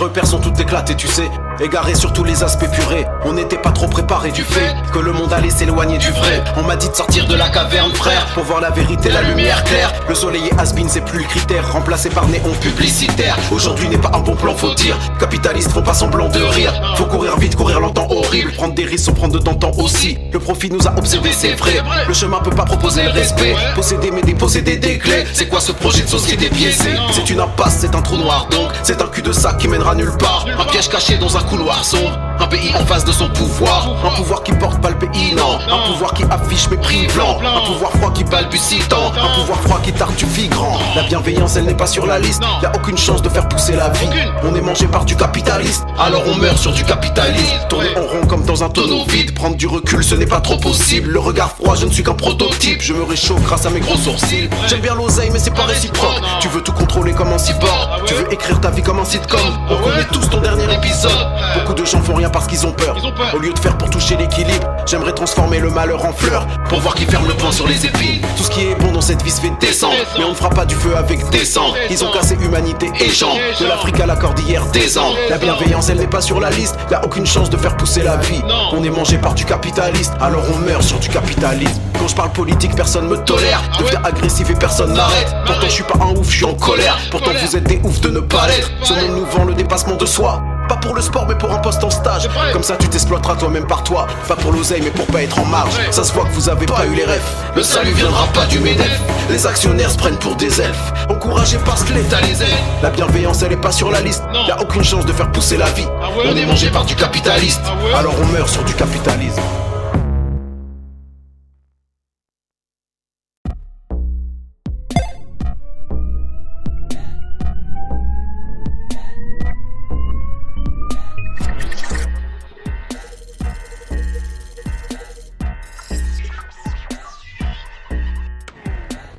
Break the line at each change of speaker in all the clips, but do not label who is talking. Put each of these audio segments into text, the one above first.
repères sont tout éclatés, tu sais, égarés sur tous les aspects purés. On n'était pas trop préparé du fait que le monde allait s'éloigner du vrai. On m'a dit de sortir de la caverne, frère, pour voir la vérité, la lumière claire. Le soleil et has-been, c'est plus le critère, remplacé par néon publicitaire. Aujourd'hui n'est pas un bon plan, faut dire. Capitalistes font pas semblant de rire. Faut courir vite, courir longtemps, horrible. Prendre des risques sans prendre de temps aussi. Le profit nous a obsédés, c'est vrai. Le chemin peut pas proposer le respect. Posséder mais déposséder des clés. C'est quoi ce projet de société biaisée? C'est une impasse, c'est un trou noir donc. C'est un cul-de-sac qui mènera nulle part. Un piège caché dans un couloir sombre. Un pays en face de son pouvoir. Un pouvoir qui porte pas le pays, non. Un pouvoir qui affiche mépris blanc. Un pouvoir froid qui balbutie tant. Un pouvoir froid qui tartufie grand. La bienveillance elle n'est pas sur la liste. Y'a aucune chance de faire pousser la vie. On est mangé par du capitaliste, alors on meurt sur du capitalisme. Tourner en rond comme dans un tonneau vide. Prendre du recul ce n'est pas trop possible. Le regard froid je ne suis qu'un prototype. Je me réchauffe grâce à mes gros sourcils. J'aime bien l'oseille mais c'est pas réciproque. Tu veux tout contrôler comme un cyborg. Tu veux écrire ta vie comme un sitcom. On connaît tous ton dernier épisode. Beaucoup de gens font rien parce qu'ils ont peur. Au lieu de faire pour toucher l'équilibre, j'aimerais transformer le malheur en fleur. Pour voir qui ferme le poing sur les épines. Tout ce qui est bon dans cette vie se fait descendre. Mais on ne fera pas du feu avec des cendres. Ils ont cassé humanité et gens. De l'Afrique à la cordillère des Andes. La bienveillance elle n'est pas sur la liste. Y'a aucune chance de faire pousser la vie. On est mangé par du capitaliste, alors on meurt sur du capitalisme. Quand je parle politique personne me tolère. Deviens agressif et personne n'arrête. Pourtant je suis pas un ouf, je suis en colère. Pourtant vous êtes des oufs de ne pas l'être. Ce monde nous vend le dépassement de soi. Pas pour le sport mais pour un poste en stage. Comme ça tu t'exploiteras toi-même par toi. Pas pour l'oseille mais pour pas être en marge. Ça se voit que vous avez pas eu les rêves. Le salut viendra pas du MEDEF. Les actionnaires se prennent pour des elfes. Encouragés parce que l'État les aide. La bienveillance elle est pas sur la liste. Y'a aucune chance de faire pousser la vie. On est mangé par du capitaliste, alors on meurt sur du capitalisme.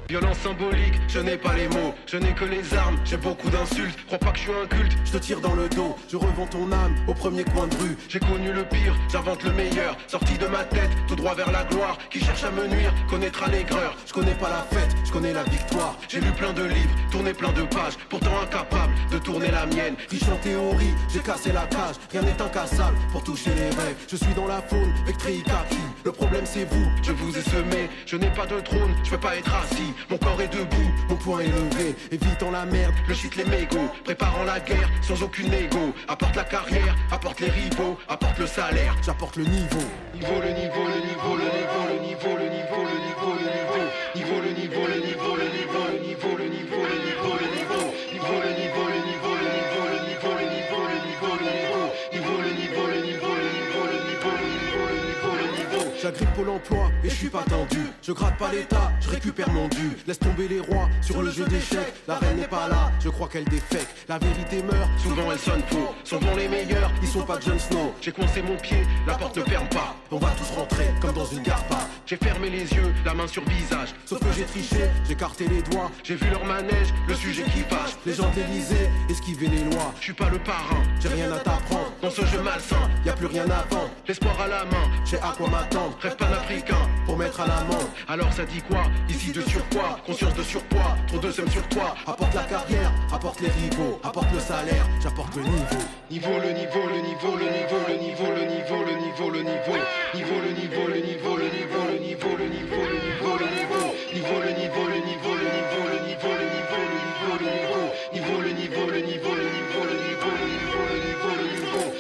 Violence symbolique, je n'ai pas les mots, je n'ai que les armes, j'ai beaucoup d'insultes, crois pas que je suis un culte, je te tire dans le dos, je revends ton âme au premier coin de rue, j'ai connu le pire, j'invente le meilleur, sorti de ma tête, tout droit vers la gloire, qui cherche à me nuire, connaîtra l'aigreur, je connais pas la fête, je connais la victoire, j'ai lu plein de livres, tourné plein de pages, pourtant incapable de tourner la mienne, riche en théorie, j'ai cassé la cage, rien n'est incassable pour toucher les rêves, je suis dans la faune, Vectri Kaki, le problème c'est vous, je vous ai semé, je n'ai pas de trône, je peux pas être assis. Mon corps est debout, mon poing est levé. Évitant la merde, le shit les mégots. Préparant la guerre sans aucune égo. Apporte la carrière, apporte les rivaux. Apporte le salaire, j'apporte le niveau. Niveau, le niveau, le niveau, le niveau, le niveau, le niveau, le niveau, le niveau. Niveau, le niveau, le niveau, le niveau, le niveau, le niveau, le niveau, le niveau. Niveau, le niveau, le niveau, le niveau, le niveau, le niveau, le niveau, le niveau. Niveau, le niveau, le niveau, le niveau, le niveau, le niveau, le niveau, le niveau. J'agrippe Pôle emploi et je suis pas tendu. Je gratte pas l'état, je récupère mon dû. Laisse tomber les rois sur le jeu d'échecs. La reine n'est pas là, je crois qu'elle défèque. La vérité meurt, souvent elle sonne faux. Sont bons les meilleurs, ils sont pas Jon Snow. J'ai coincé mon pied, la porte ne ferme pas. On va tous rentrer comme dans une garpa. J'ai fermé les yeux, la main sur visage. Sauf que j'ai triché, j'ai écarté les doigts. J'ai vu leur manège, le sujet qui fâche. Les gens d'Élysée, esquiver les lois. Je suis pas le parrain, j'ai rien à t'apprendre. Dans ce jeu malsain, y a plus rien à vendre. L'espoir à la main, j'ai à quoi m'attendre. Rêve panafricain pour mettre à l'amende. Alors ça dit quoi? Ici de surpoids, conscience de surpoids. Trop de seum sur toi. Apporte la carrière, apporte les rivaux. Apporte le salaire, j'apporte le niveau. Niveau, le niveau, le niveau, le niveau, le niveau, le niveau, le niveau, le niveau. Niveau, le niveau, le niveau, le niveau, le niveau, le niveau, le niveau, le niveau. Niveau, le niveau, le niveau, le niveau, le niveau, le niveau, le niveau, le niveau. Niveau, le niveau, le niveau, le niveau, le niveau, le niveau, le niveau, le niveau.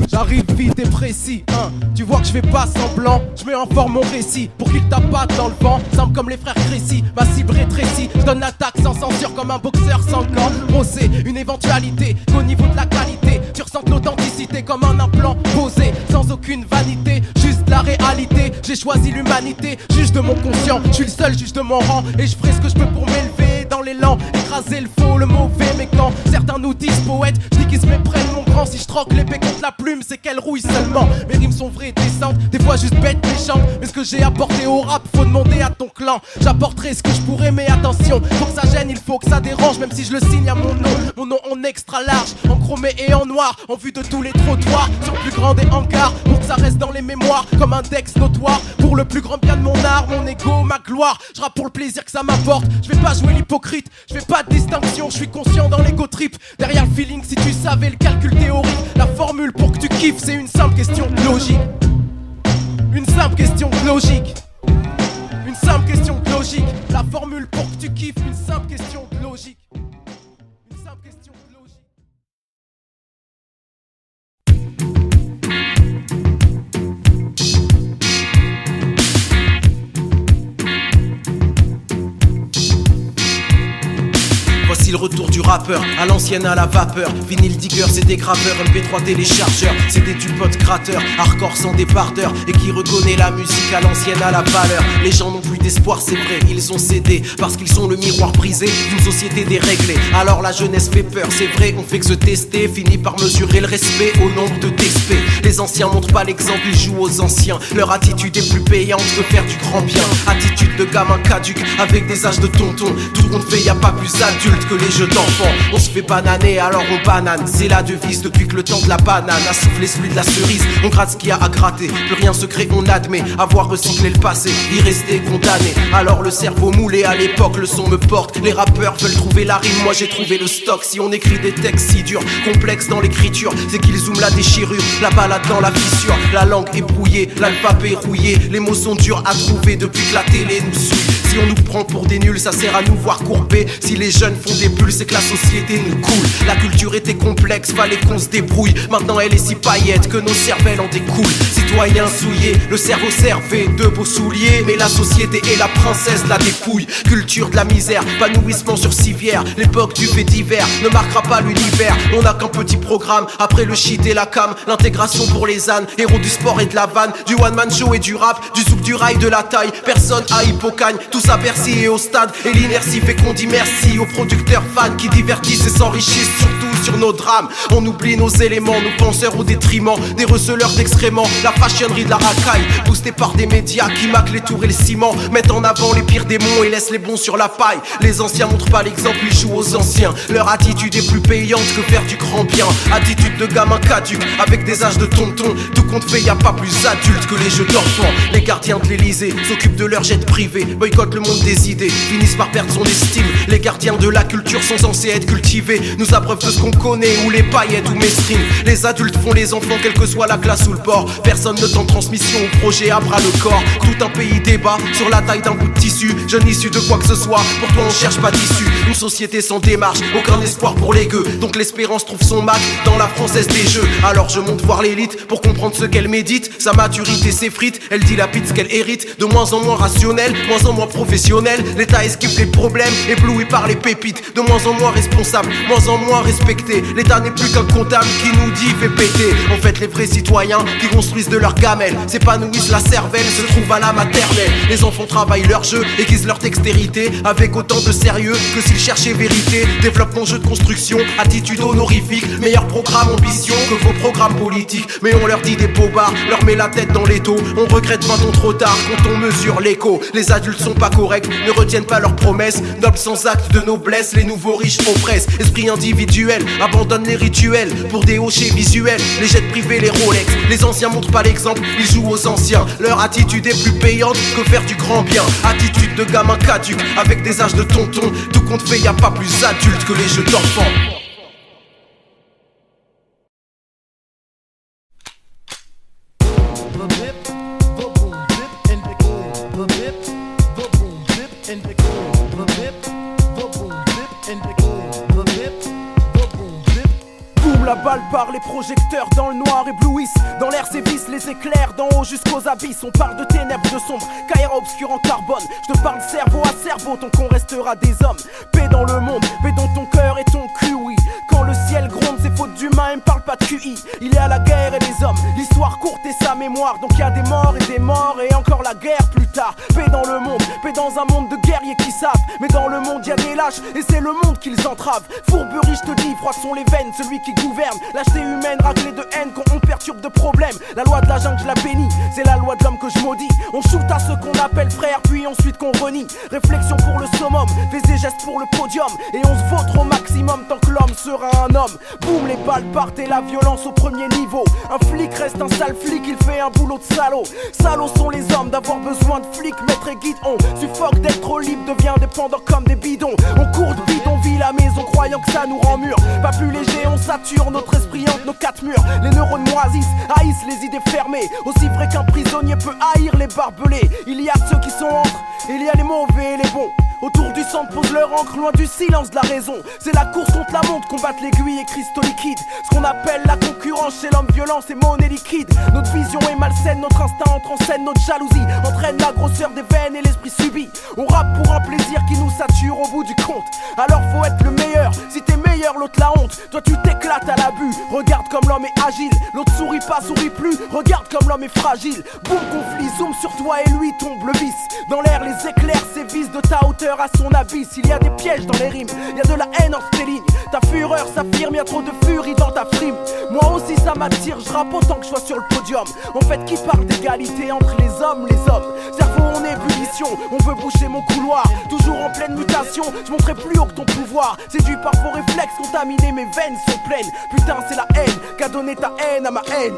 J'arrive vite et précis, hein. Tu vois que je fais pas semblant, je mets en forme mon récit pour qu'il tape dans le vent, simple comme les frères Crécy, ma cible rétrécie, je donne l'attaque sans censure comme un boxeur sanglant. On sait une éventualité qu'au niveau de la qualité, tu ressens l'authenticité comme un implant posé, sans aucune vanité, juste la réalité. J'ai choisi l'humanité, juge de mon conscient, je suis le seul juge de mon rang et je ferai ce que je peux pour m'élever dans l'élan, écraser le faux, le mauvais, mais quand certains nous disent poètes, je dis qu'ils se méprennent mon grand. Si je troque l'épée contre la plume, c'est qu'elle rouille seulement. Mes rimes sont vraies et décentes, des fois juste bêtes, méchantes. Mais ce que j'ai apporté au rap, faut demander à ton clan. J'apporterai ce que je pourrais, mais attention, faut que ça gêne, il faut que ça dérange. Même si je le signe à mon nom en extra large, en chromé et en noir, en vue de tous les trottoirs, sur plus grand des hangars, pour que ça reste dans les mémoires, comme un Dex notoire. Pour le plus grand bien de mon art, mon ego, ma gloire. Je rappe pour le plaisir que ça m'apporte, je vais pas jouer l'hypocrite, je fais pas de distinction, je suis conscient dans l'ego trip. Derrière le feeling, si tu savais le calcul théorique, la formule pour que tu kiffes, c'est une simple question de logique. Une simple question de logique. Une simple question de logique. La formule pour que tu kiffes, une simple question de logique. Une simple question de logique.
Voici le retour du rappeur, à l'ancienne à la vapeur. Vinyl digger, c'est des graveurs, MP3 téléchargeurs. C'est des tupotes gratteurs, hardcore sans débardeur. Et qui reconnaît la musique à l'ancienne à la valeur. Les gens n'ont plus d'espoir, c'est vrai, ils ont cédé. Parce qu'ils sont le miroir brisé d'une société déréglée. Alors la jeunesse fait peur, c'est vrai, on fait que se tester. Finit par mesurer le respect au nombre de TSP. Les anciens montrent pas l'exemple, ils jouent aux anciens. Leur attitude est plus payante que faire du grand bien. Attitude de gamin caduc, avec des âges de tonton. Tout le monde fait, y a pas plus adulte que les jeux d'enfants. On se fait bananer alors on banane. C'est la devise depuis que le temps de la banane a soufflé celui de la cerise. On gratte ce qu'il y a à gratter, plus rien secret on admet. Avoir recyclé le passé, y rester condamné. Alors le cerveau moulé à l'époque, le son me porte. Les rappeurs veulent trouver la rime, moi j'ai trouvé le stock. Si on écrit des textes si durs, complexes dans l'écriture, c'est qu'ils zooment la déchirure, la balade dans la fissure. La langue est brouillée, l'alphabet rouillé. Les mots sont durs à trouver depuis que la télé nous suit. Si on nous prend pour des nuls, ça sert à nous voir courber. Si les jeunes font des bulles, c'est que la société nous coule. La culture était complexe, fallait qu'on se débrouille. Maintenant elle est si paillette que nos cervelles en découlent. Citoyens souillés, le cerveau servait de beaux souliers. Mais la société est la princesse de la dépouille. Culture de la misère, épanouissement sur civière. L'époque du fait divers ne marquera pas l'univers. On n'a qu'un petit programme, après le shit et la cam. L'intégration pour les ânes, héros du sport et de la vanne. Du one man show et du rap, du zouk, du rail, de la taille. Personne à Hippocagne, tous à Bercy et au stade. Et l'inertie fait qu'on dit merci aux producteurs fans qui divertissent et s'enrichissent surtout sur nos drames. On oublie nos éléments, nos penseurs au détriment des receleurs d'excréments. La fashionnerie de la racaille, boostée par des médias qui maquent les tours et le ciment, mettent en avant les pires démons et laissent les bons sur la paille. Les anciens montrent pas l'exemple, ils jouent aux anciens. Leur attitude est plus payante que faire du grand bien. Attitude de gamin caduc, avec des âges de tonton. Tout compte fait, y a pas plus adulte que les jeux d'enfants. Les gardiens de l'Elysée s'occupent de leur jet privé, boycottent le monde des idées, finissent par perdre son estime. Les gardiens de la culture sont censés être cultivés, nous abreuvent de ce qu'on connaît, ou les paillettes ou mesrines. Les adultes font les enfants, quelle que soit la classe ou le bord. Personne ne tente transmission au projet à bras le corps. Tout un pays débat sur la taille d'un bout de tissu. Jeune issu de quoi que ce soit, pour toi on cherche pas d'issue. Une société sans démarche, aucun espoir pour les gueux. Donc l'espérance trouve son Mac dans la française des jeux. Alors je monte voir l'élite pour comprendre ce qu'elle médite. Sa maturité s'effrite, elle dilapide ce qu'elle hérite. De moins en moins rationnel, moins en moins professionnel. L'État esquive les problèmes, ébloui par les pépites. De moins en moins responsable, moins en moins respecté. L'État n'est plus qu'un comptable qui nous dit fait péter. En fait les vrais citoyens qui construisent de leur gamelle s'épanouissent la cervelle, se trouvent à la maternelle. Les enfants travaillent leur jeu, aiguisent leur dextérité avec autant de sérieux que s'ils cherchaient vérité. Développement, jeu de construction, attitude honorifique. Meilleur programme, ambition que vos programmes politiques. Mais on leur dit des bobards, leur met la tête dans l'étau. On regrette 20 ans trop tard quand on mesure l'écho. Les adultes sont pas corrects, ne retiennent pas leurs promesses. Nobles sans acte de noblesse, les nouveaux riches oppressent. Esprit individuel, abandonne les rituels pour des hochets visuels. Les jets privés, les Rolex, les anciens montrent pas l'exemple, ils jouent aux anciens. Leur attitude est plus payante que faire du grand bien. Attitude de gamin caduc, avec des âges de tonton. Tout compte fait, y a pas plus adulte que les jeux d'enfants.
La balle par les projecteurs dans le noir éblouissent. Dans l'air sévissent les éclairs d'en haut jusqu'aux abysses. On parle de ténèbres, de sombres, caïra obscur en carbone. Je te parle cerveau à cerveau, ton con restera des hommes. Paix dans le monde, paix dans ton cœur et ton cul, oui. Quand le ciel gronde, c'est faute d'humain, il me parle pas de QI. Il est à la guerre et les hommes, l'histoire courte et sa mémoire. Donc y a des morts et encore la guerre plus tard. Paix dans le monde, paix dans un monde de guerre. guerriers qui savent, mais dans le monde y'a des lâches et c'est le monde qu'ils entravent. Fourberie, je te dis, froide sont les veines, celui qui gouverne. Lâcheté humaine, raclée de haine quand on perturbe de problèmes. La loi de la jungle, je la bénis, c'est la loi de l'homme que je maudis. On shoot à ceux qu'on appelle frères, puis ensuite qu'on renie. Réflexion pour le summum, fais des gestes pour le podium. Et on se vautre au maximum tant que l'homme sera un homme. Boum, les balles partent et la violence au premier niveau. Un flic reste un sale flic, il fait un boulot de salaud. Salauds sont les hommes d'avoir besoin de flics, maître et guide. On suffoque d'être trop libre, devient dépendant comme des bidons. On court de bidonville à maison croyant que ça nous rend mûr. Pas plus léger, on sature notre esprit entre nos quatre murs. Les neurones moisissent, haïssent les idées fermées. Aussi vrai qu'un prisonnier peut haïr les barbelés. Il y a ceux qui sont entre, il y a les mauvais et les bons. Autour du centre pose leur encre, loin du silence de la raison. C'est la course contre la montre, combattre l'aiguille et cristaux liquides. Ce qu'on appelle la concurrence chez l'homme violent, c'est monnaie liquide. Notre vision est malsaine, notre instinct entre en scène, notre jalousie entraîne la grosseur des veines et l'esprit subit. On rappe pour un plaisir qui nous sature au bout du compte. Alors faut être le meilleur, si t'es meilleur l'autre la honte. Toi tu t'éclates à l'abus, regarde comme l'homme est agile. L'autre sourit pas, sourit plus, regarde comme l'homme est fragile. Boum, conflit, zoom sur toi et lui tombe le vice. Dans l'air les éclairs sévissent de ta hauteur à son abysse. Il y a des pièges dans les rimes, il y a de la haine entre tes lignes. Ta fureur s'affirme, y a trop de furie dans ta frime. Moi aussi ça m'attire, je rappe autant que je sois sur le podium. En fait qui parle d'égalité entre les hommes, cerveau en ébullition, on veut boucher mon couloir. Toujours en pleine mutation, je monterai plus haut que ton pouvoir. Séduit par vos réflexes contaminés, mes veines sont pleines. Putain c'est la haine qu'a donné ta haine à ma haine.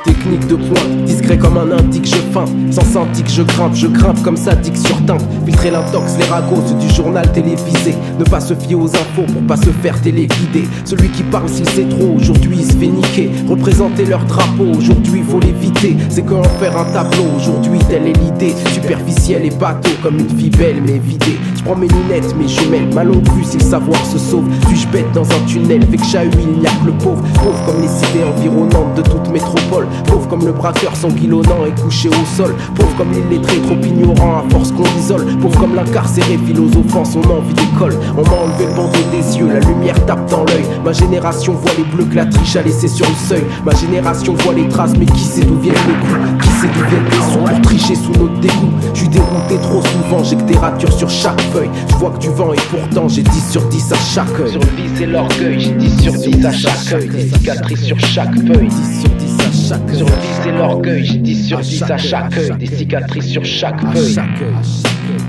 Technique de pointe, discret comme un indique, je feinte. Sans syndic, je grimpe comme ça dick sur teinte. Filtrer l'intox, les ragots, ceux du journal télévisé. Ne pas se fier aux infos pour pas se faire téléguider. Celui qui parle s'il sait trop, aujourd'hui il se fait niquer. Représenter leur drapeau, aujourd'hui faut l'éviter. C'est qu'en faire un tableau, aujourd'hui telle est l'idée. Superficielle et bateau, comme une fille belle mais vidée. Je prends mes lunettes, mes jumelles, ma longue vue si le savoir se sauve. Suis-je bête dans un tunnel, fait que chahut il n'y a que le pauvre. Pauvre comme les cités environnantes de toute métropole. Pauvre comme le braqueur sanguillonnant et couché au sol. Pauvre comme l'illettré trop ignorant à force qu'on l'isole. Pauvre comme l'incarcéré philosophant son envie d'école. On m'a enlevé le bandeau des yeux, la lumière tape dans l'œil. Ma génération voit les bleus que la triche a laissé sur le seuil. Ma génération voit les traces, mais qui sait d'où viennent les coups? Qui sait d'où viennent les sons pour tricher sous notre dégoût? Je suis dérouté trop souvent, j'ai que des ratures sur chaque feuille. Je vois que du vent et pourtant j'ai 10 sur 10 à chaque œil.
Sur le vice et l'orgueil, j'ai 10 sur 10 à chaque œil. Des cicatrices sur chaque feuille.
10 sur 10 à chaque œil.
Sur le vice et l'orgueil, j'ai 10 sur 10 à chaque œil. Des cicatrices sur chaque feuille.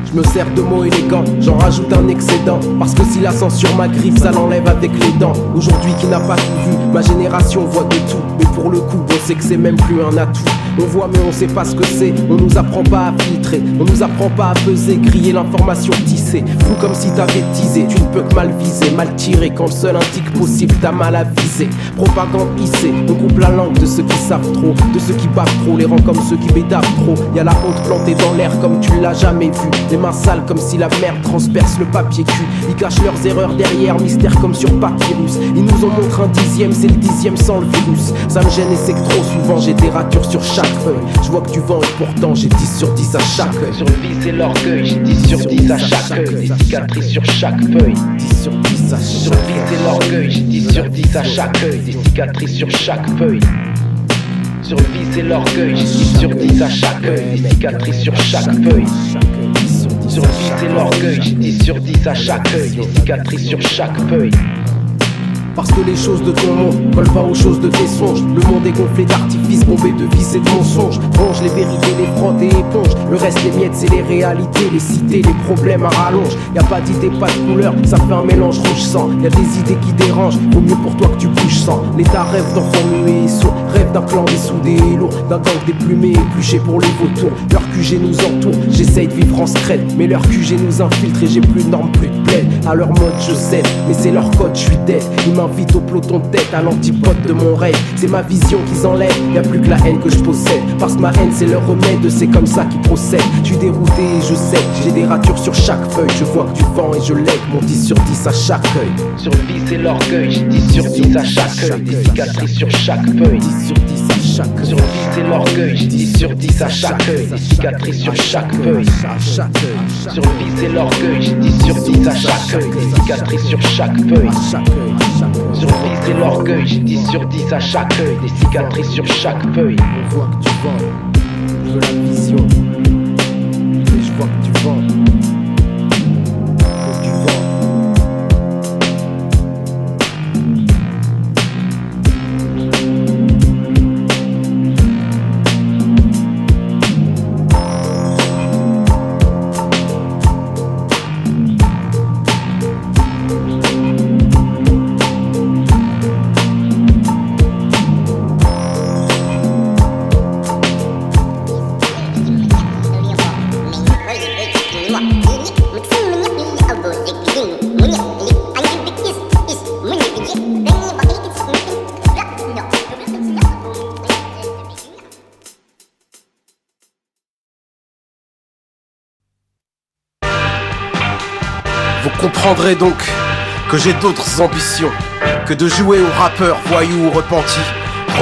Je me sers de mots élégants, j'en rajoute un excédent. Parce que si la censure m'agrippe, ça l'enlève avec les dents. Aujourd'hui qui n'a pas tout vu, ma génération voit de tout. Mais pour le coup, on sait que c'est même plus un atout. On voit mais on sait pas ce que c'est, on nous apprend pas à filtrer. On nous apprend pas à peser, griller l'information tissée. Flou comme si t'avais teasé, tu ne peux que mal viser. Mal tirer quand le seul indique possible, t'as mal à viser. Propagande hissée, on coupe la langue de ceux qui savent trop. De ceux qui bavent trop, les rangs comme ceux qui bédavent trop. Y'a la honte plantée dans l'air comme tu l'as jamais vu. Les mains sales comme si la merde transperce le papier cul. Ils cachent leurs erreurs derrière, mystère comme sur papyrus. Ils nous en montrent un dixième, c'est le 10e sans le virus. Ça me gêne et c'est que trop souvent j'ai des ratures sur chaque feuille. Je vois que du vent et pourtant j'ai 10 sur 10 à chaque œil.
Sur le vice et l'orgueil, j'ai 10 sur 10 à chaque œil. Des cicatrices sur chaque feuille.
10 sur 10 à chaque œil.
Sur le vice et l'orgueil, j'ai 10 sur 10 à chaque œil. Des cicatrices sur chaque feuille. Sur le vice et l'orgueil, j'ai 10 sur 10 à chaque œil. Des cicatrices sur chaque feuille. Sur le vice et l'orgueil, j'ai 10 sur 10 à chaque œil. Des cicatrices sur chaque feuille.
Parce que les choses de ton monde collent pas aux choses de tes songes. Le monde est gonflé d'artifices, bombé de vices et de mensonges. Ronge les vérités, les frottes et éponges. Le reste, les miettes, c'est les réalités, les cités, les problèmes à rallonge. Y'a pas d'idée, pas de couleur, ça fait un mélange rouge-sang. Y'a des idées qui dérangent, vaut mieux pour toi que tu bouges sans. L'État rêve d'enfants muets et sourds, rêve d'un clan dessoudé et lourd, d'un gang déplumé et épluché pour les vautours. Leur QG nous entoure, j'essaye de vivre en secret, mais leur QG nous infiltre et j'ai plus de normes, plus de plaide. À leur mode je cède, mais c'est leur code, je suis dead. M'invite au peloton de tête, à l'antipode de mon rêve. C'est ma vision qu'ils enlèvent, y'a plus que la haine que je possède. Parce que ma haine c'est leur remède, c'est comme ça qu'ils procèdent. Je suis dérouté et je sais, j'ai des ratures sur chaque feuille. Je vois que du vent et je lève mon 10 sur 10 à chaque œil.
Sur le vice et l'orgueil, j'ai 10 sur 10 à chaque œil. Des cicatrices sur chaque feuille.
10 sur 10 à chaque œil.
Sur le vice et l'orgueil, j'ai 10 sur 10 à chaque œil. Des cicatrices sur chaque feuille. Sur le vice et l'orgueil, j'ai 10 sur 10 à chaque œil. Des cicatrices sur chaque feuille. Sur le vice et l'orgueil, j'ai 10 sur 10 à chaque œil. Des cicatrices sur chaque feuille.
On voit que tu vends, je veux la vision. Et je vois que tu vends, que tu vends.
Vous comprendrez donc que j'ai d'autres ambitions que de jouer aux rappeurs, voyous ou repentis,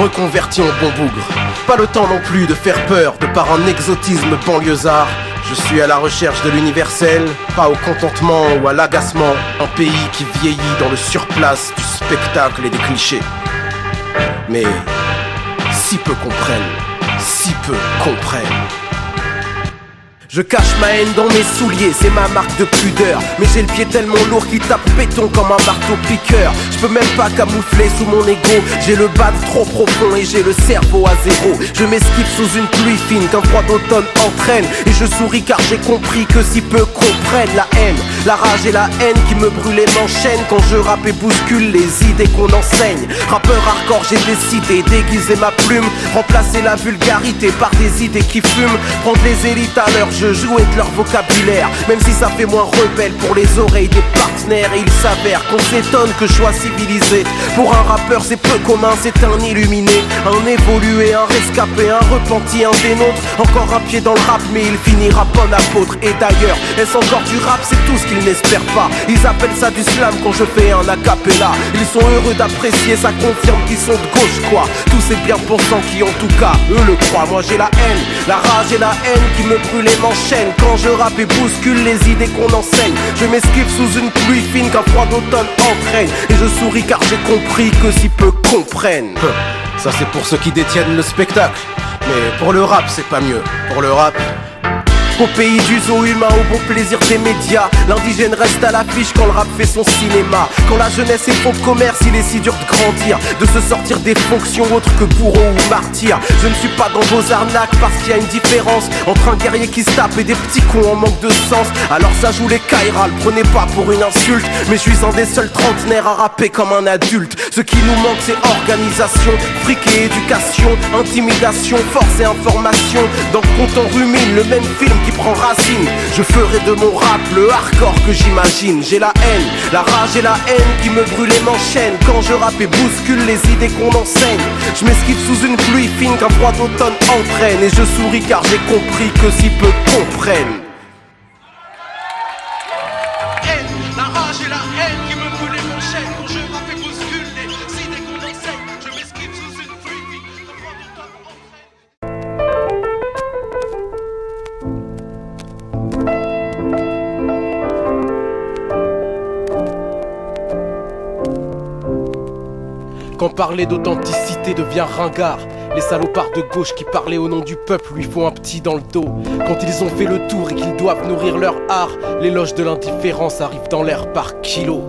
reconvertis en bon bougre. Pas le temps non plus de faire peur de par un exotisme banlieusard. Je suis à la recherche de l'universel, pas au contentement ou à l'agacement. Un pays qui vieillit dans le surplace du spectacle et des clichés. Mais si peu comprennent, si peu comprennent. Je cache ma haine dans mes souliers, c'est ma marque de pudeur. Mais j'ai le pied tellement lourd qu'il tape béton comme un marteau piqueur. Je peux même pas camoufler sous mon ego. J'ai le bas trop profond et j'ai le cerveau à zéro. Je m'esquive sous une pluie fine qu'un froid d'automne entraîne. Et je souris car j'ai compris que si peu comprennent la haine, la rage et la haine qui me brûlent et m'enchaînent. Quand je rappe et bouscule les idées qu'on enseigne. Rappeur hardcore, j'ai décidé d'aiguiser ma plume, remplacer la vulgarité par des idées qui fument. Prendre les élites à leur jeu, jouer de leur vocabulaire, même si ça fait moins rebelle pour les oreilles des partenaires. Et il s'avère qu'on s'étonne que je sois civilisé. Pour un rappeur c'est peu commun, c'est un illuminé, un évolué, un rescapé, un repenti, un des nôtres. Encore un pied dans le rap mais il finira bon apôtre. Et d'ailleurs, est-ce encore du rap? C'est tout ce qu'ils n'espèrent pas. Ils appellent ça du slam quand je fais un acapella. Ils sont heureux d'apprécier, ça confirme qu'ils sont de gauche quoi. Tous ces bien-pensants qui en tout cas, eux le croient. Moi j'ai la haine, la rage et la haine qui me brûle et m'enchaîne. Quand je rappe et bouscule les idées qu'on enseigne, je m'esquive sous une pluie fine qu'un froid d'automne entraîne. Et je souris car j'ai compris que si peu comprennent.
Ça c'est pour ceux qui détiennent le spectacle. Mais pour le rap c'est pas mieux. Pour le rap,
au pays du zoo humain, au bon plaisir des médias, l'indigène reste à l'affiche quand le rap fait son cinéma. Quand la jeunesse est faux commerce, il est si dur de grandir, de se sortir des fonctions autres que bourreau ou martyr. Je ne suis pas dans vos arnaques parce qu'il y a une différence entre un guerrier qui se tape et des petits cons en manque de sens. Alors ça joue les Kairal, prenez pas pour une insulte, mais je suis un des seuls trentenaires à rapper comme un adulte. Ce qui nous manque c'est organisation, fric et éducation, intimidation, force et information. Dans le compte on rumine le même film qui prend racine. Je ferai de mon rap le hardcore que j'imagine. J'ai la haine, la rage et la haine qui me brûle et m'enchaîne. Quand je rappe et bouscule les idées qu'on enseigne, je m'esquive sous une pluie fine qu'un froid d'automne entraîne. Et je souris car j'ai compris que si peu comprennent.
La rage et la haine qui me brûlent et m'enchaînent. Quand je rappe et bouscule les idées qu'on enseigne, je m'esquive sous une pluie fine qu'un froid d'automne entraîne.
quand parler d'authenticité devient ringard, les salopards de gauche qui parlaient au nom du peuple lui font un petit dans le dos. Quand ils ont fait le tour et qu'ils doivent nourrir leur art, l'éloge de l'indifférence arrive dans l'air par kilo.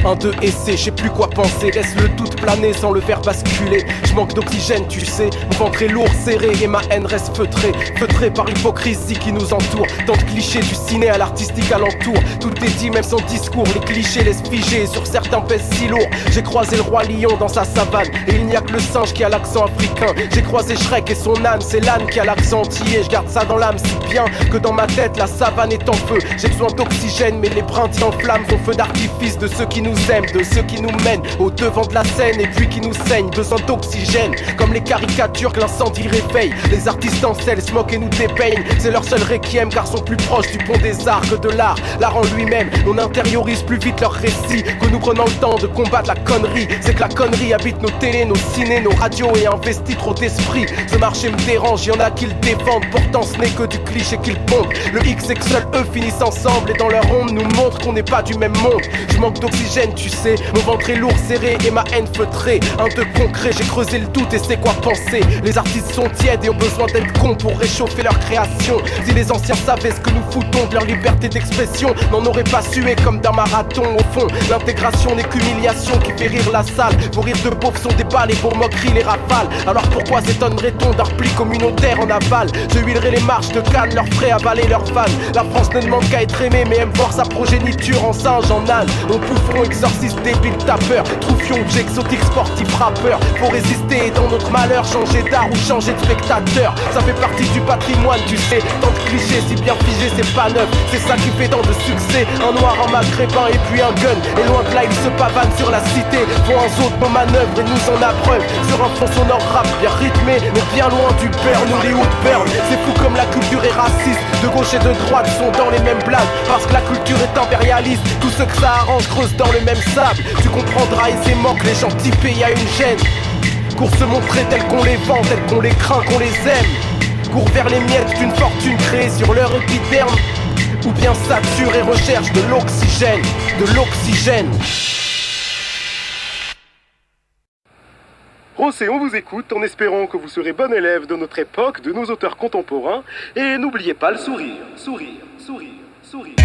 Un, deux, essai, je sais plus quoi penser. Laisse le doute planer sans le faire basculer. Je manque d'oxygène, tu sais. Mon ventre est lourd, serré et ma haine reste feutrée. Feutrée par l'hypocrisie qui nous entoure. Tant de clichés du ciné à l'artistique alentour. Tout est dit même sans discours. Les clichés laissent figer, sur certains pèsent si lourd. J'ai croisé le roi lion dans sa savane et il n'y a que le singe qui a l'accent africain. J'ai croisé Shrek et son âne, c'est l'âne qui a l'accent antillais. Je garde ça dans l'âme si bien que dans ma tête la savane est en feu. J'ai besoin d'oxygène mais les brindilles en flammes font feu d'artifice de ceux qui nous aiment, de ceux qui nous mènent au devant de la scène et puis qui nous saignent. Besoin d'oxygène, comme les caricatures que l'incendie réveille. Les artistes en selle se moquent et nous dépeignent. C'est leur seul requiem car sont plus proches du pont des arts que de l'art. L'art en lui-même, on intériorise plus vite leurs récits que nous prenons le temps de combattre la connerie. C'est que la connerie habite nos télés, nos ciné, nos radios et investit trop d'esprit. Ce marché me dérange, y'en a qui le défendent, pourtant ce n'est que du cliché qu'ils pondent. Le X c'est que seuls eux finissent ensemble et dans leur onde nous montrent qu'on n'est pas du même monde. Je manque d'oxygène, tu sais. Mon ventre est lourd, serré et ma haine feutrée. Un de concret, j'ai creusé le doute et c'est quoi penser. Les artistes sont tièdes et ont besoin d'être cons pour réchauffer leur création. Si les anciens savaient ce que nous foutons de leur liberté d'expression, n'en auraient pas sué comme d'un marathon. Au fond, l'intégration n'est qu'humiliation qui fait rire la salle. Vos rires de pauvres sont des balles et vos moqueries les rafales. Alors pourquoi s'étonnerait-on d'un repli communautaire en aval? Je huilerai les marches de Cannes, leur ferai avaler leurs fans. La France ne demande qu'à être aimée mais aime voir sa progéniture en singe, en âne. On poufferont exorciste débile tapeur, troufion, objet exotique, sportif, rappeur. Faut résister dans notre malheur, changer d'art ou changer de spectateur. Ça fait partie du patrimoine, tu sais. Tant de clichés, si bien figé, c'est pas neuf. C'est ça qui fait tant de succès. Un noir en maghrébin et puis un gun. Et loin de là, ils se pavanent sur la cité. Font un saut de nos manœuvres et nous en abreuvent. Sur un fond sonore rap bien rythmé, mais bien loin du burn ou les Woodburn. C'est fou comme la culture est raciste. De gauche et de droite sont dans les mêmes blagues. Parce que la culture est impérialiste. Tous ceux que ça arrange creusent dans le même sable. Tu comprendras et c'est manque, les gens typés, y a une gêne. Cours se montrer tels qu'on les vend, tels qu'on les craint, qu'on les aime. Cours vers les miettes d'une fortune créée sur leur épiderme. Ou bien sature et recherche de l'oxygène, de l'oxygène.
Rossé, on vous écoute en espérant que vous serez bon élève de notre époque, de nos auteurs contemporains. Et n'oubliez pas le sourire, sourire, sourire, sourire.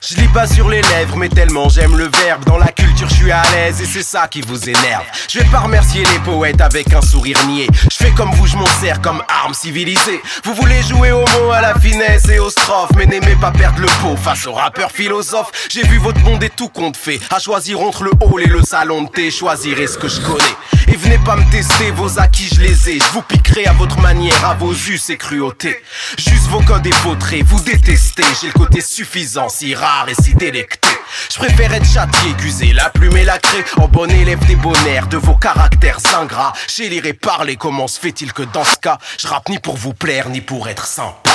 Je lis pas sur les lèvres, mais tellement j'aime le verbe. Dans la culture, je suis à l'aise et c'est ça qui vous énerve. Je vais pas remercier les poètes avec un sourire niais. Je fais comme vous, je m'en sers comme arme civilisée. Vous voulez jouer aux mots, à la finesse et aux strophes, mais n'aimez pas perdre le pot face aux rappeurs philosophes. J'ai vu votre monde et tout compte fait. À choisir entre le hall et le salon de thé, choisirez ce que je connais. Et venez pas me tester, vos acquis je les ai. Je vous piquerai à votre manière, à vos us et cruautés. Juste vos codes évautrés, vous détestez. J'ai le côté suffisant, si rare et si délecté. Je préfère être châtié qu'user la plume et la craie. En bon élève des bonheurs de vos caractères ingrats. J'ai lire et parler, comment se fait-il que dans ce cas je rappe ni pour vous plaire ni pour être sympa.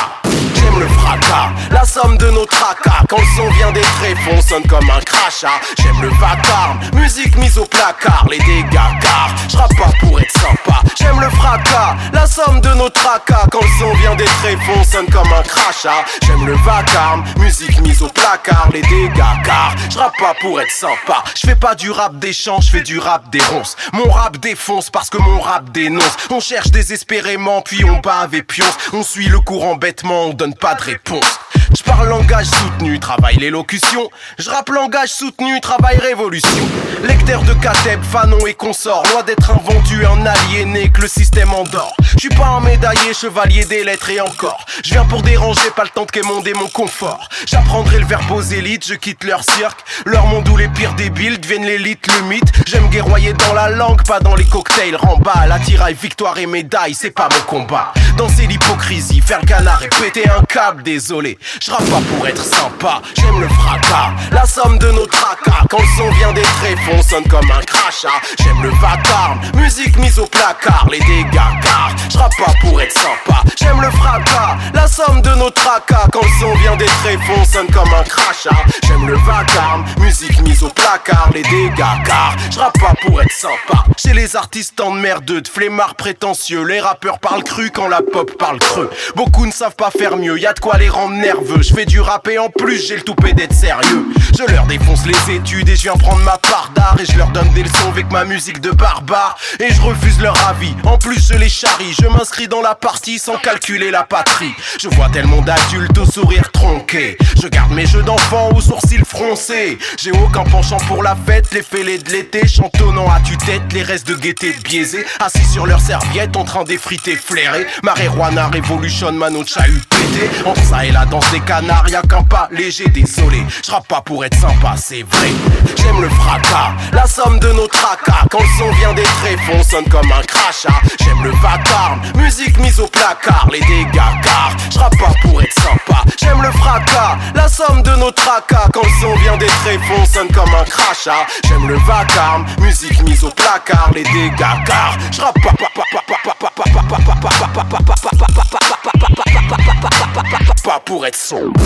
J'aime le fracas, la somme de nos tracas. Quand le son vient des tréfonds, sonne comme un crachat. J'aime le vacarme, musique mise au placard. Les dégâts car je rappe pas pour être sympa. J'aime le fracas, la somme de nos tracas. Quand le son vient des tréfonds, sonne comme un crachat. J'aime le vacarme, musique mise au placard. Les dégâts car je rappe pas pour être sympa. Je fais pas du rap des chants, je fais du rap des ronces. Mon rap défonce parce que mon rap dénonce. On cherche désespérément puis on bave et pionce. On suit le courant bêtement, on donne pas de réponse. Je parle langage soutenu, travaille l'élocution. Je rappe langage soutenu, travaille révolution. Lecteur de Kateb, Fanon et consorts. Loin d'être un vendu, un aliéné que le système endort. Je suis pas un médaillé, chevalier des lettres et encore. Je viens pour déranger, pas le temps de quémander mon confort. J'apprendrai le verbe aux élites, je quitte leur cirque. Leur monde où les pires débiles deviennent l'élite, le mythe. J'aime guerroyer dans la langue, pas dans les cocktails. Rembal, attirail, victoire et médaille, c'est pas mon combat. Danser l'hypocrisie, faire le canard et péter un câble, désolé. Je rappe pas pour être sympa, j'aime le fracas. La somme de nos tracas, quand le son vient des tréfonds, sonne comme un crachat. J'aime le vacarme, musique mise au placard. Les dégâts car je rappe pas pour être sympa. J'aime le fracas, la somme de nos tracas. Quand le son vient des tréfonds, sonne comme un crachat. J'aime le vacarme, musique mise au placard. Les dégâts car je rappe pas pour être sympa. Chez les artistes en merdeux, de flemmards prétentieux, les rappeurs parlent cru quand la pop parle creux. Beaucoup ne savent pas faire mieux, y'a de quoi les rendre nerveux. Je fais du rap et en plus j'ai le toupet d'être sérieux. Je leur défonce les études et je viens prendre ma part d'art. Et je leur donne des leçons avec ma musique de barbare. Et je refuse leur avis, en plus je les charrie. Je m'inscris dans la partie sans calculer la patrie. Je vois tellement d'adultes au sourire tronqué. Je garde mes jeux d'enfants aux sourcils froncés. J'ai aucun penchant pour la fête, les fêlés de l'été. Chantonnant à tue-tête, les restes de gaieté de biaisés. Assis sur leur serviette en train d'effriter flairer. Marijuana, Revolution, Mano, chahut pété. Entre ça et la danse des canards, y'a qu'un pas léger, désolé. Je rappe pas pour être sympa, c'est vrai. J'aime le fracas, la somme de nos tracas. Quand le son vient des tréfonds, sonne comme un crachat. J'aime le vacarme, musique mise au placard. Les dégâts car je rappe pas pour être sympa. J'aime le fracas, la somme de nos tracas. Quand le son vient des tréfonds, sonne comme un crachat. J'aime le vacarme, musique mise au placard. Les dégâts car je rappe pas pour être sombre.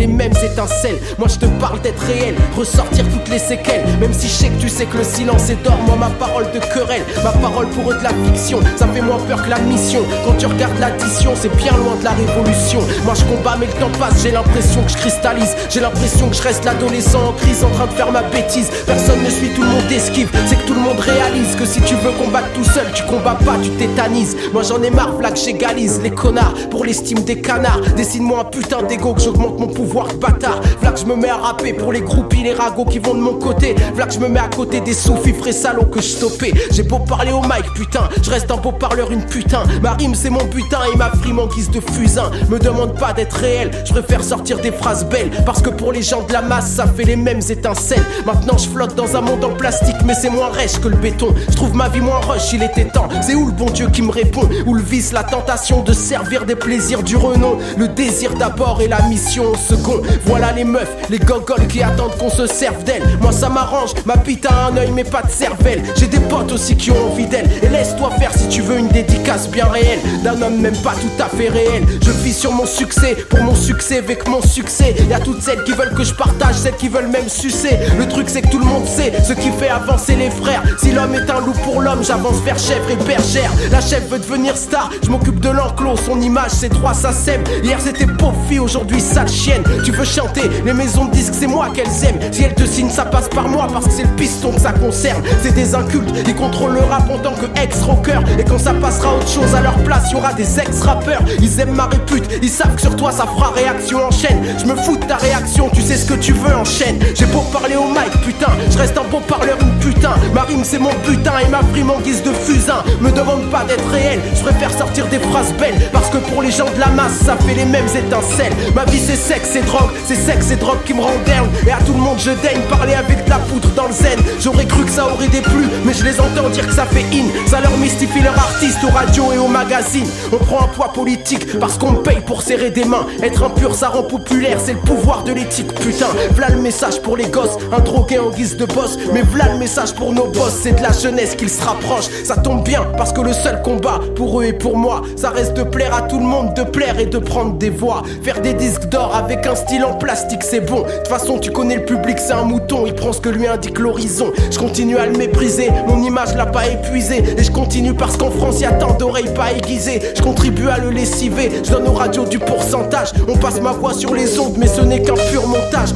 les mêmes étincelles. Moi je te parle d'être réel, ressortir toutes les séquelles. Même si je sais que tu sais que le silence est d'or, moi ma parole de querelle, ma parole pour eux de la fiction, ça fait moins peur que la mission. Quand tu regardes l'addition, c'est bien loin de la révolution. Moi je combats mais le temps passe, j'ai l'impression que je cristallise. J'ai l'impression que je reste l'adolescent en crise en train de faire ma bêtise. Personne ne suit, tout le monde esquive, c'est que tout le monde réalise que si tu veux combattre tout seul, tu combats pas, tu tétanises. Moi j'en ai marre, v'là que j'égalise les connards pour l'estime des canards. Dessine-moi un putain d'ego que j'augmente mon pouvoir de bâtard. V'là que je me mets à rapper pour les groupies, les ragots qui vont de mon côté. V'là que je me mets à côté des sous-fifs et salauds que je stoppais. J'ai beau parler au mic, putain, je reste un beau parleur, une putain. Ma rime c'est mon butin et ma frime en guise de fusain. Me demande pas d'être réel, je préfère sortir des phrases belles. Parce que pour les gens de la masse, ça fait les mêmes étincelles. Maintenant je flotte dans un monde en plastique, mais c'est moins rêche que le béton. Je trouve ma vie moins rush, il était temps. C'est où le bon Dieu qui me répond? Où le vice, la tentation de servir des plaisirs du renom. Le désir d'abord et la mission au second. Voilà les meufs, les gogoles qui attendent qu'on se serve d'elles. Moi ça m'arrange, ma bite a un œil mais pas de cervelle. J'ai des potes aussi qui ont envie d'elle. Et laisse-toi faire si tu veux une dédicace bien réelle d'un homme même pas tout à fait réel. Je vis sur mon succès, pour mon succès avec mon succès. Y'a toutes celles qui veulent que je partage, celles qui veulent même sucer. Le truc c'est que tout le monde sait ce qui fait avancer les frères. Si l'homme est un loup pour l'homme, j'avance vers chèvre et bergère. La chèvre veut devenir star, je m'occupe de l'enclos. Son image c'est 3 ça sème. Hier c'était pauvre fille, aujourd'hui sale chienne. Tu veux chanter, les maisons de disques c'est moi qu'elles aiment. Si elles te signent ça passe par moi parce que c'est le piston que ça concerne. C'est des incultes, ils contrôlent le rap en tant que ex-rocker. Et quand ça passera autre chose à leur place, y'aura des ex-rappeurs. Ils aiment ma répute, ils savent que sur toi ça fera réaction en chaîne. Je me fous de ta réaction, tu sais ce que tu veux, enchaîne. J'ai beau parler au mic, putain, je reste un beau parleur, une putain. Ma rime c'est mon butin et ma frime en guise de fusain. Me demande pas d'être réel, je préfère sortir des phrases belles. Parce que pour les gens de la masse, ça fait les mêmes étincelles. Ma vie c'est sexe et drogue, c'est sexe et drogue qui me rend down. Et à tout le monde je daigne parler avec de la poudre dans le zen. J'aurais cru que ça aurait déplu, mais je les entends dire que ça fait in. Ça leur mystifie leur artiste aux radios et aux magazines. On prend un poids politique parce qu'on me paye pour serrer des mains. Être impur ça rend populaire, c'est le pouvoir de l'éthique, putain. V'là le message pour les gosses, un drogué en guise de boss. Mais v'là le message pour nos boss, c'est de la jeunesse qu'ils se rapprochent. Ça tombe bien parce que le seul combat pour eux et pour moi, ça reste de plaire à tout le monde, de plaire et de prendre des voix. Faire des disques d'or avec un style en plastique c'est bon. De toute façon tu connais le public, c'est un mouton, il prend ce que lui indique l'horizon. Je continue à le mépriser, mon image l'a pas épuisé. Et je continue parce qu'en France y'a tant d'oreilles pas aiguisées. Je contribue à le lessiver, je donne aux radios du pourcentage. On passe ma voix sur les ondes mais ce n'est qu'un pur montage.